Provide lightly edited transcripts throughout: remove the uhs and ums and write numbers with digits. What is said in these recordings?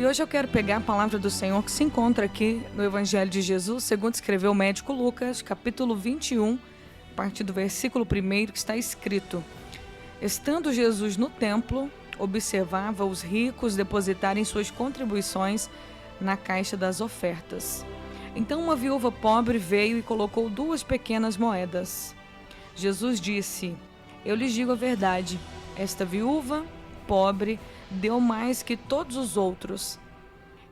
E hoje eu quero pegar a palavra do Senhor que se encontra aqui no Evangelho de Jesus, segundo escreveu o médico Lucas, capítulo 21, a partir do versículo 1, que está escrito: Estando Jesus no templo, observava os ricos depositarem suas contribuições na caixa das ofertas. Então uma viúva pobre veio e colocou 2 pequenas moedas. Jesus disse: Eu lhes digo a verdade, esta viúva pobre deu mais que todos os outros.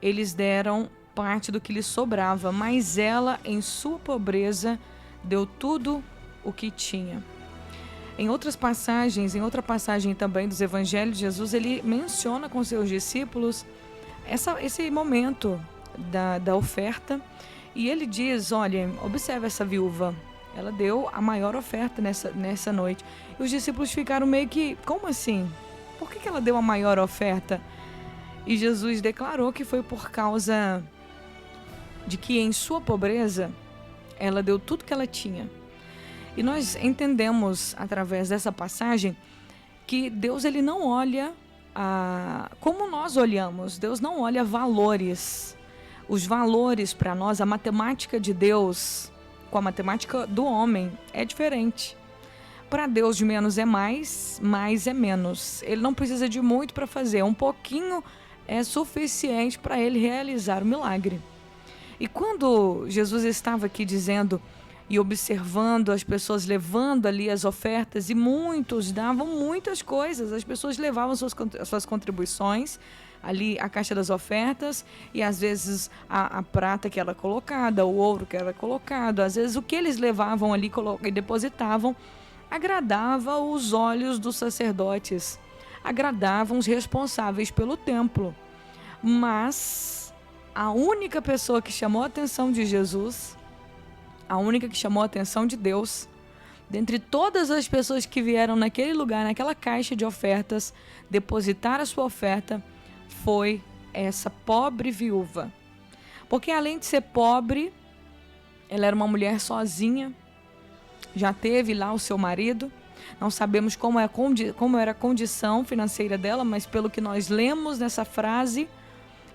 Eles deram parte do que lhes sobrava, mas ela, em sua pobreza, deu tudo o que tinha. Em outra passagem também dos Evangelhos, Jesus ele menciona com seus discípulos esse momento da oferta, e ele diz: olha, observe essa viúva, ela deu a maior oferta nessa noite. E os discípulos ficaram meio que, como assim? Por que ela deu a maior oferta? E Jesus declarou que foi por causa de que em sua pobreza ela deu tudo que ela tinha. E nós entendemos através dessa passagem que Deus ele não olha como nós olhamos. Deus não olha valores. Os valores para nós, a matemática de Deus com a matemática do homem é diferente. Para Deus, de menos é mais, mais é menos. Ele não precisa de muito para fazer, um pouquinho é suficiente para ele realizar o milagre. E quando Jesus estava aqui dizendo e observando as pessoas levando ali as ofertas, e muitos davam muitas coisas, as pessoas levavam as suas contribuições, ali a caixa das ofertas, e às vezes a prata que era colocada, o ouro que era colocado, às vezes o que eles levavam ali e depositavam, agradava os olhos dos sacerdotes, agradavam os responsáveis pelo templo. Mas a única pessoa que chamou a atenção de Jesus, a única que chamou a atenção de Deus, dentre todas as pessoas que vieram naquele lugar, naquela caixa de ofertas, depositar a sua oferta, foi essa pobre viúva. Porque além de ser pobre, ela era uma mulher sozinha, já teve lá o seu marido, não sabemos como era a condição financeira dela, mas pelo que nós lemos nessa frase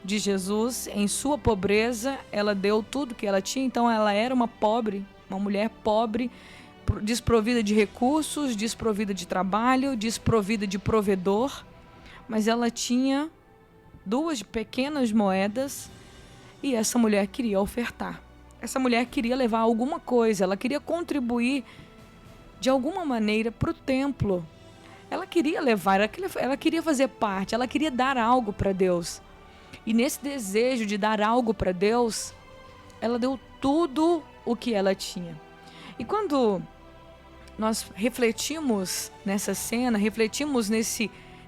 de Jesus, em sua pobreza, ela deu tudo que ela tinha. Então ela era uma mulher pobre, desprovida de recursos, desprovida de trabalho, desprovida de provedor, mas ela tinha 2 pequenas moedas e essa mulher queria ofertar. Essa mulher queria levar alguma coisa, ela queria contribuir de alguma maneira para o templo. Ela queria levar, ela queria fazer parte, ela queria dar algo para Deus. E nesse desejo de dar algo para Deus, ela deu tudo o que ela tinha. E quando nós refletimos nessa cena, refletimos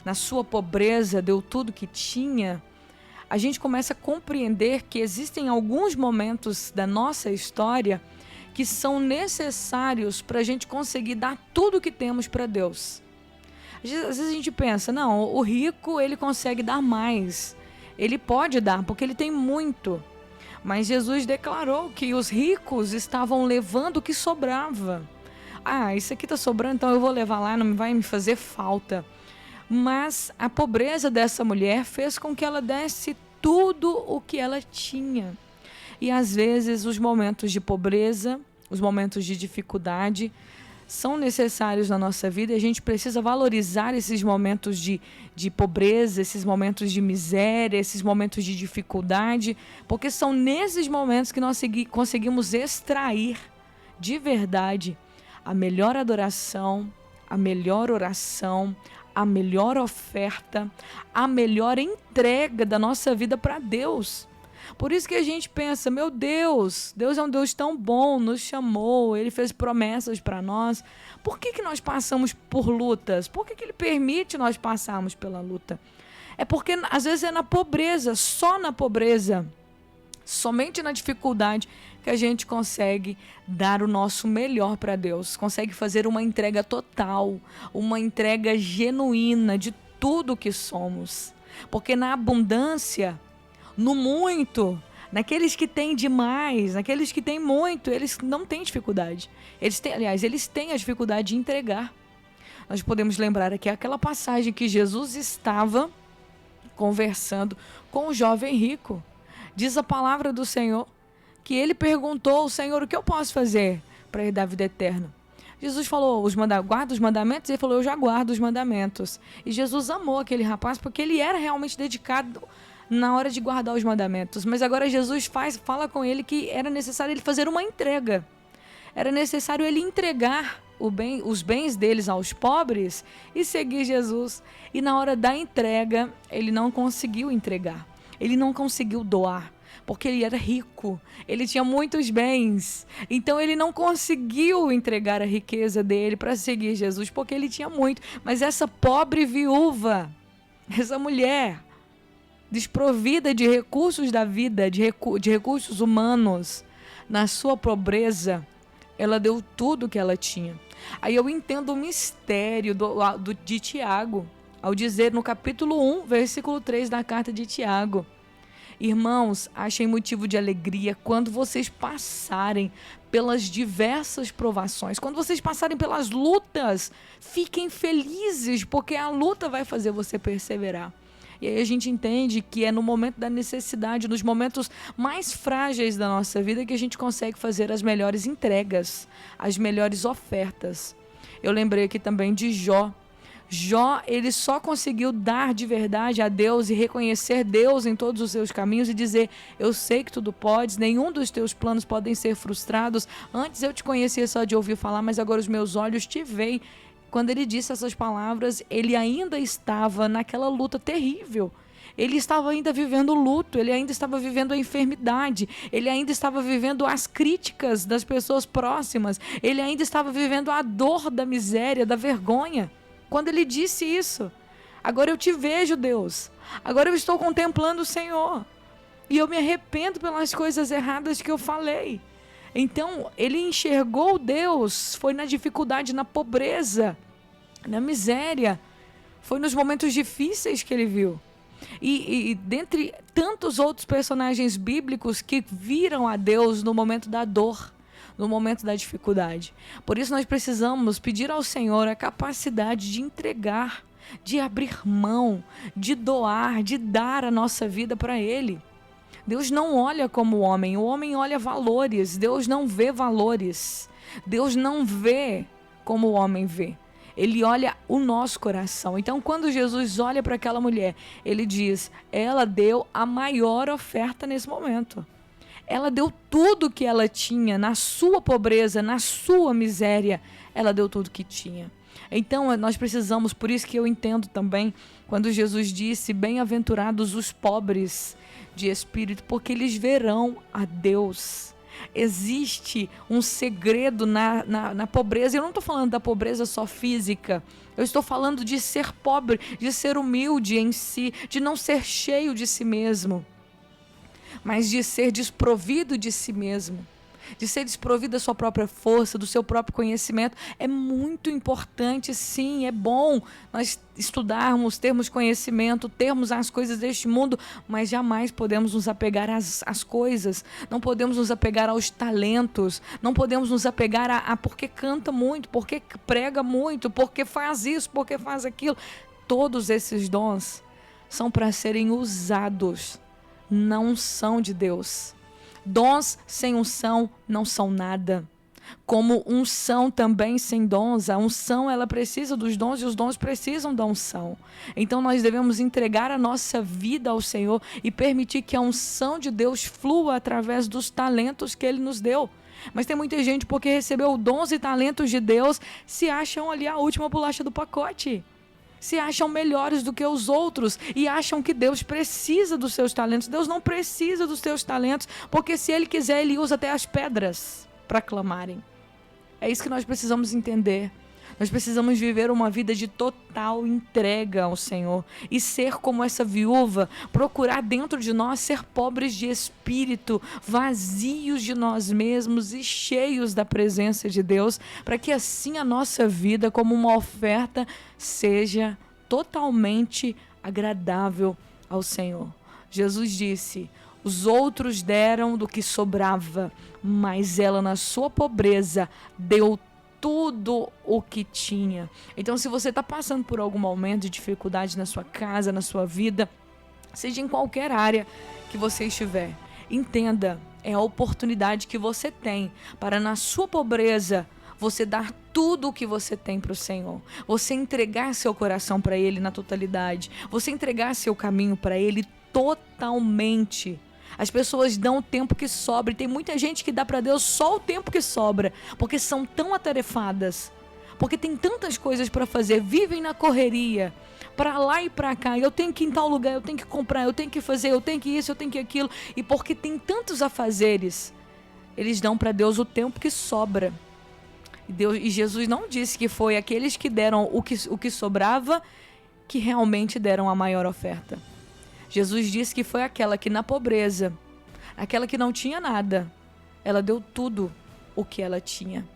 na sua pobreza, deu tudo que tinha, a gente começa a compreender que existem alguns momentos da nossa história que são necessários para a gente conseguir dar tudo o que temos para Deus. Às vezes a gente pensa, não, o rico ele consegue dar mais, ele pode dar porque ele tem muito. Mas Jesus declarou que os ricos estavam levando o que sobrava. Isso aqui está sobrando, então eu vou levar lá, não vai me fazer falta. Mas a pobreza dessa mulher fez com que ela desse tudo o que ela tinha. E às vezes os momentos de pobreza, os momentos de dificuldade são necessários na nossa vida, e a gente precisa valorizar esses momentos de pobreza, esses momentos de miséria, esses momentos de dificuldade, porque são nesses momentos que nós conseguimos extrair de verdade a melhor adoração, a melhor oração, a melhor oferta, a melhor entrega da nossa vida para Deus. Por isso que a gente pensa, meu Deus é um Deus tão bom, nos chamou, Ele fez promessas para nós. Por que nós passamos por lutas? Por que Ele permite nós passarmos pela luta? É porque às vezes é na pobreza, só na pobreza, somente na dificuldade que a gente consegue dar o nosso melhor para Deus, consegue fazer uma entrega total, uma entrega genuína de tudo que somos. Porque na abundância, no muito, naqueles que têm demais, naqueles que têm muito, eles não têm dificuldade. Eles têm a dificuldade de entregar. Nós podemos lembrar aqui aquela passagem que Jesus estava conversando com o jovem rico. Diz a palavra do Senhor que ele perguntou ao Senhor: o que eu posso fazer para herdar a vida eterna? Jesus falou: guarda os mandamentos? Ele falou: eu já guardo os mandamentos. E Jesus amou aquele rapaz porque ele era realmente dedicado na hora de guardar os mandamentos. Mas agora Jesus fala com ele que era necessário ele fazer uma entrega. Era necessário ele entregar os bens deles aos pobres e seguir Jesus. E na hora da entrega, ele não conseguiu entregar. Ele não conseguiu doar, porque ele era rico. Ele tinha muitos bens. Então ele não conseguiu entregar a riqueza dele para seguir Jesus, porque ele tinha muito. Mas essa pobre viúva, essa mulher desprovida de recursos da vida, de recursos humanos, na sua pobreza, ela deu tudo o que ela tinha. Aí eu entendo o mistério de Tiago, ao dizer no capítulo 1, versículo 3 da carta de Tiago: irmãos, achem motivo de alegria quando vocês passarem pelas diversas provações, quando vocês passarem pelas lutas, fiquem felizes, porque a luta vai fazer você perseverar. E aí a gente entende que é no momento da necessidade, nos momentos mais frágeis da nossa vida, que a gente consegue fazer as melhores entregas, as melhores ofertas. Eu lembrei aqui também de Jó. Jó, ele só conseguiu dar de verdade a Deus e reconhecer Deus em todos os seus caminhos e dizer: eu sei que tudo podes, nenhum dos teus planos podem ser frustrados. Antes eu te conhecia só de ouvir falar, mas agora os meus olhos te veem. Quando ele disse essas palavras, ele ainda estava naquela luta terrível. Ele estava ainda vivendo o luto, ele ainda estava vivendo a enfermidade, ele ainda estava vivendo as críticas das pessoas próximas, ele ainda estava vivendo a dor da miséria, da vergonha. Quando ele disse isso: agora eu te vejo, Deus, agora eu estou contemplando o Senhor, e eu me arrependo pelas coisas erradas que eu falei. Então ele enxergou Deus, foi na dificuldade, na pobreza, na miséria, foi nos momentos difíceis que ele viu. E dentre tantos outros personagens bíblicos que viram a Deus no momento da dor, no momento da dificuldade. Por isso nós precisamos pedir ao Senhor a capacidade de entregar, de abrir mão, de doar, de dar a nossa vida para Ele. Deus não olha como o homem olha valores, Deus não vê valores, Deus não vê como o homem vê, Ele olha o nosso coração. Então quando Jesus olha para aquela mulher, Ele diz: ela deu a maior oferta nesse momento, ela deu tudo que ela tinha, na sua pobreza, na sua miséria, ela deu tudo que tinha. Então nós precisamos, por isso que eu entendo também, quando Jesus disse: bem-aventurados os pobres de espírito, porque eles verão a Deus. Existe um segredo na pobreza. Eu não estou falando da pobreza só física, eu estou falando de ser pobre, de ser humilde em si, de não ser cheio de si mesmo, mas de ser desprovido de si mesmo, de ser desprovido da sua própria força, do seu próprio conhecimento. É muito importante, sim, é bom nós estudarmos, termos conhecimento, termos as coisas deste mundo, mas jamais podemos nos apegar às coisas, não podemos nos apegar aos talentos, não podemos nos apegar a porque canta muito, porque prega muito, porque faz isso, porque faz aquilo. Todos esses dons são para serem usados, não são de Deus. Dons sem unção não são nada. Como unção também sem dons, a unção ela precisa dos dons e os dons precisam da unção. Então nós devemos entregar a nossa vida ao Senhor e permitir que a unção de Deus flua através dos talentos que Ele nos deu. Mas tem muita gente, porque recebeu dons e talentos de Deus, se acham ali a última bolacha do pacote. Se acham melhores do que os outros e acham que Deus precisa dos seus talentos. Deus não precisa dos teus talentos, porque se Ele quiser, Ele usa até as pedras para clamarem. É isso que nós precisamos entender. Nós precisamos viver uma vida de total entrega ao Senhor e ser como essa viúva, procurar dentro de nós ser pobres de espírito, vazios de nós mesmos e cheios da presença de Deus, para que assim a nossa vida, como uma oferta, seja totalmente agradável ao Senhor. Jesus disse: os outros deram do que sobrava, mas ela na sua pobreza deu tudo o que tinha. Então, se você está passando por algum momento de dificuldade na sua casa, na sua vida, seja em qualquer área que você estiver. Entenda, é a oportunidade que você tem para, na sua pobreza, você dar tudo o que você tem para o Senhor. Você entregar seu coração para Ele na totalidade. Você entregar seu caminho para Ele totalmente. As pessoas dão o tempo que sobra. E tem muita gente que dá para Deus só o tempo que sobra, porque são tão atarefadas, porque tem tantas coisas para fazer, vivem na correria, para lá e para cá. Eu tenho que ir em tal lugar, eu tenho que comprar, eu tenho que fazer, eu tenho que isso, eu tenho que aquilo. E porque tem tantos afazeres, eles dão para Deus o tempo que sobra. E Jesus não disse que foi aqueles que deram o que sobrava que realmente deram a maior oferta. Jesus disse que foi aquela que na pobreza, aquela que não tinha nada, ela deu tudo o que ela tinha.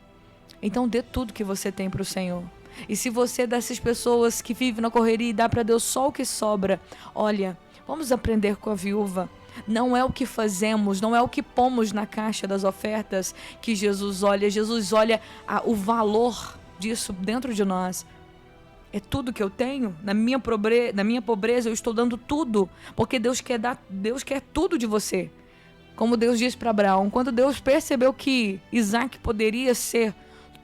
Então dê tudo que você tem para o Senhor. E se você é dessas pessoas que vivem na correria e dá para Deus só o que sobra, olha, vamos aprender com a viúva. Não é o que fazemos, não é o que pomos na caixa das ofertas que Jesus olha. Jesus olha o valor disso dentro de nós. É tudo que eu tenho. Na minha pobreza eu estou dando tudo, porque Deus quer tudo de você. Como Deus disse para Abraão, quando Deus percebeu que Isaac poderia ser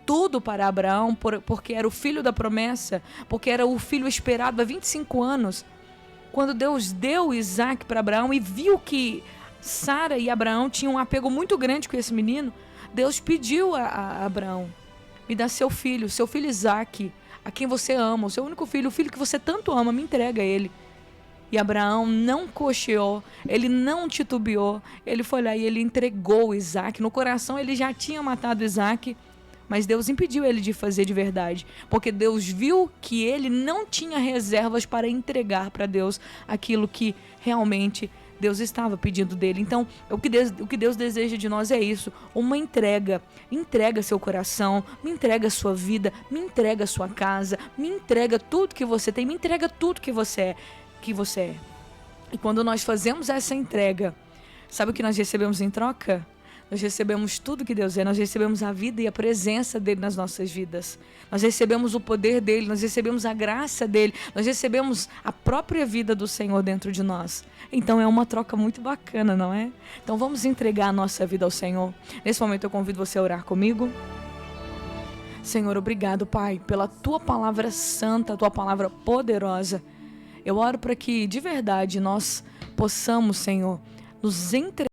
tudo para Abraão, porque era o filho da promessa, porque era o filho esperado há 25 anos. Quando Deus deu Isaac para Abraão e viu que Sara e Abraão tinham um apego muito grande com esse menino, Deus pediu a Abraão: me dá seu filho Isaac, a quem você ama, o seu único filho, o filho que você tanto ama, me entrega ele. E Abraão não cocheou, ele não titubeou, ele foi lá e ele entregou Isaac. No coração ele já tinha matado Isaac, mas Deus impediu ele de fazer de verdade, porque Deus viu que ele não tinha reservas para entregar para Deus aquilo que realmente Deus estava pedindo dele. Então, o que Deus deseja de nós é isso, uma entrega. Entrega seu coração, me entrega sua vida, me entrega sua casa, me entrega tudo que você tem, me entrega tudo que você é. E quando nós fazemos essa entrega, sabe o que nós recebemos em troca? Nós recebemos tudo que Deus é, nós recebemos a vida e a presença dele nas nossas vidas. Nós recebemos o poder dele, nós recebemos a graça dele, nós recebemos a própria vida do Senhor dentro de nós. Então é uma troca muito bacana, não é? Então vamos entregar a nossa vida ao Senhor. Nesse momento eu convido você a orar comigo. Senhor, obrigado, Pai, pela tua palavra santa, tua palavra poderosa. Eu oro para que de verdade nós possamos, Senhor, nos entregar